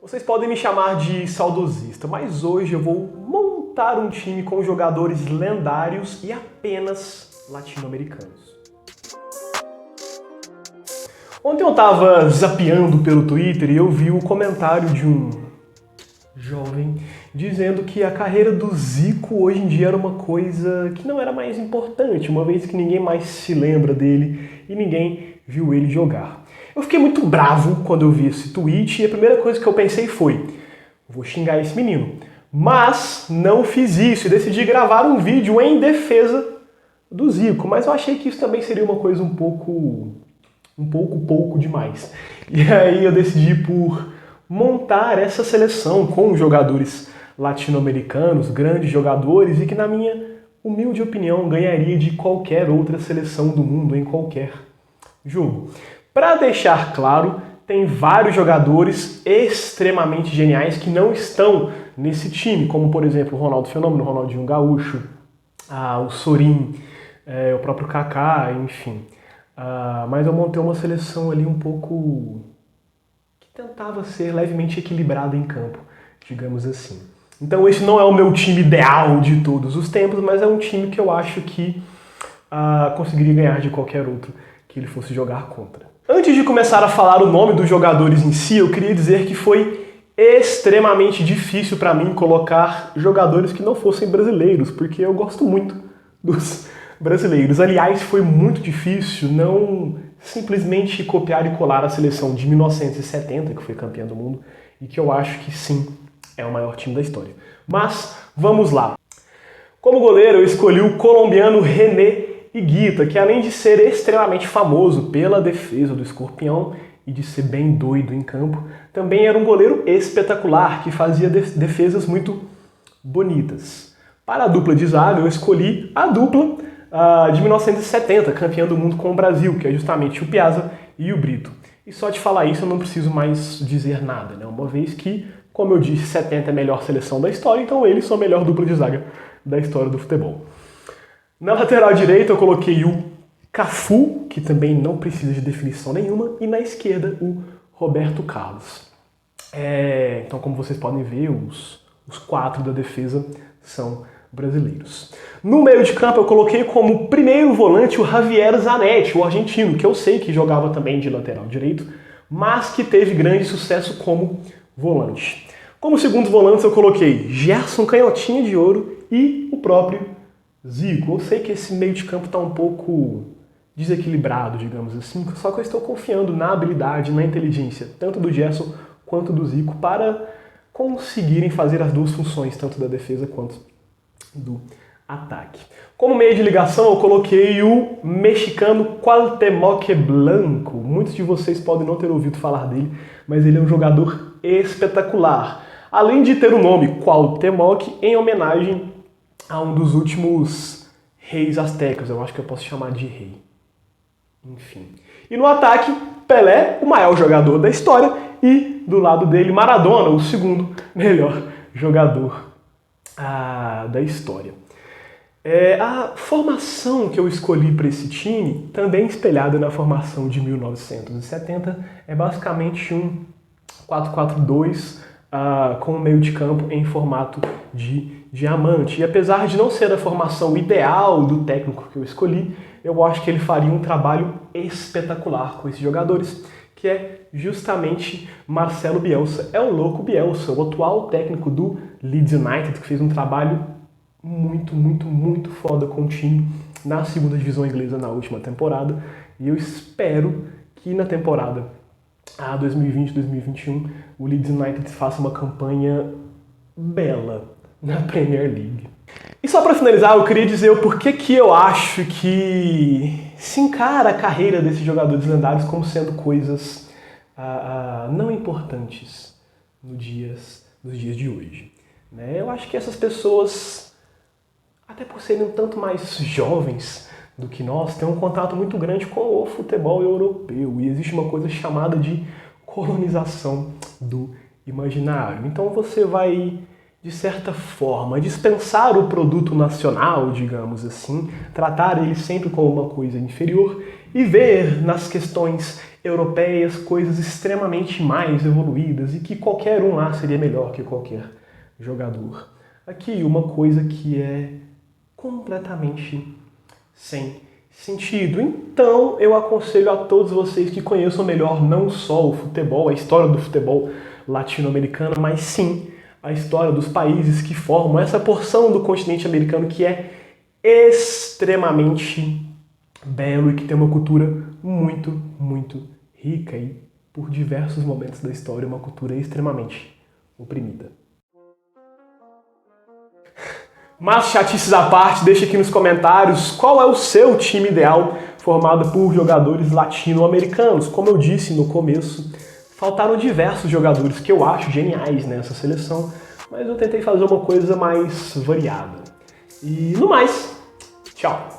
Vocês podem me chamar de saudosista, mas hoje eu vou montar um time com jogadores lendários e apenas latino-americanos. Ontem eu estava zapeando pelo Twitter e eu vi o comentário de um jovem dizendo que a carreira do Zico hoje em dia era uma coisa que não era mais importante, uma vez que ninguém mais se lembra dele e ninguém viu ele jogar. Eu fiquei muito bravo quando eu vi esse tweet e a primeira coisa que eu pensei foi: vou xingar esse menino. Mas não fiz isso e decidi gravar um vídeo em defesa do Zico, mas eu achei que isso também seria uma coisa um pouco demais. E aí eu decidi por montar essa seleção com jogadores latino-americanos, grandes jogadores, e que, na minha humilde opinião, ganharia de qualquer outra seleção do mundo em qualquer jogo. Para deixar claro, tem vários jogadores extremamente geniais que não estão nesse time, como, por exemplo, o Ronaldo Fenômeno, o Ronaldinho Gaúcho, o Sorin, o próprio Kaká, enfim. Mas eu montei uma seleção ali um pouco que tentava ser levemente equilibrada em campo, digamos assim. Então esse não é o meu time ideal de todos os tempos, mas é um time que eu acho que conseguiria ganhar de qualquer outro que ele fosse jogar contra. Antes de começar a falar o nome dos jogadores em si, eu queria dizer que foi extremamente difícil para mim colocar jogadores que não fossem brasileiros, porque eu gosto muito dos brasileiros. Aliás, foi muito difícil não simplesmente copiar e colar a seleção de 1970, que foi campeã do mundo, e que eu acho que sim, é o maior time da história. Mas, vamos lá. Como goleiro, eu escolhi o colombiano René Higuita, que além de ser extremamente famoso pela defesa do escorpião e de ser bem doido em campo, também era um goleiro espetacular, que fazia defesas muito bonitas. Para a dupla de zaga, eu escolhi a dupla de 1970, campeã do mundo com o Brasil, que é justamente o Piazza e o Brito. E só de falar isso eu não preciso mais dizer nada, né? Uma vez que, como eu disse, 70 é a melhor seleção da história, então eles são a melhor dupla de zaga da história do futebol. Na lateral direita eu coloquei o Cafu, que também não precisa de definição nenhuma, e na esquerda o Roberto Carlos. Então, como vocês podem ver, os quatro da defesa são brasileiros. No meio de campo eu coloquei como primeiro volante o Javier Zanetti, o argentino, que eu sei que jogava também de lateral direito, mas que teve grande sucesso como volante. Como segundo volante eu coloquei Gerson Canhotinha de Ouro e o próprio Zico. Eu sei que esse meio de campo está um pouco desequilibrado, digamos assim, só que eu estou confiando na habilidade, na inteligência, tanto do Gerson quanto do Zico, para conseguirem fazer as duas funções, tanto da defesa quanto do ataque. Como meio de ligação, eu coloquei o mexicano Cuauhtémoc Blanco. Muitos de vocês podem não ter ouvido falar dele, mas ele é um jogador espetacular. Além de ter o nome Cuauhtémoc em homenagem a um dos últimos reis astecas, eu acho que eu posso chamar de rei. Enfim. E no ataque, Pelé, o maior jogador da história, e do lado dele, Maradona, o segundo melhor jogador da história. A formação que eu escolhi para esse time, também espelhada na formação de 1970, é basicamente um 4-4-2 com o meio de campo em formato de diamante. E apesar de não ser a formação ideal do técnico que eu escolhi, eu acho que ele faria um trabalho espetacular com esses jogadores, que é justamente Marcelo Bielsa. É o louco Bielsa, o atual técnico do Leeds United, que fez um trabalho muito foda com o time na segunda divisão inglesa na última temporada. E eu espero que na temporada 2020-2021 o Leeds United faça uma campanha bela na Premier League. E só para finalizar, eu queria dizer o porquê que eu acho que se encara a carreira desses jogadores lendários como sendo coisas não importantes nos dias de hoje. Né? Eu acho que essas pessoas, até por serem um tanto mais jovens do que nós, têm um contato muito grande com o futebol europeu. E existe uma coisa chamada de colonização do imaginário. Então você vai, de certa forma, dispensar o produto nacional, digamos assim, tratar ele sempre como uma coisa inferior e ver nas questões europeias coisas extremamente mais evoluídas e que qualquer um lá seria melhor que qualquer jogador. Aqui uma coisa que é completamente sem sentido. Então eu aconselho a todos vocês que conheçam melhor não só o futebol, a história do futebol latino-americano, mas sim a história dos países que formam essa porção do continente americano que é extremamente belo e que tem uma cultura muito, muito rica e, por diversos momentos da história, uma cultura extremamente oprimida. Mas, chatices à parte, deixa aqui nos comentários qual é o seu time ideal formado por jogadores latino-americanos. Como eu disse no começo, faltaram diversos jogadores que eu acho geniais nessa seleção, mas eu tentei fazer uma coisa mais variada. E no mais, tchau!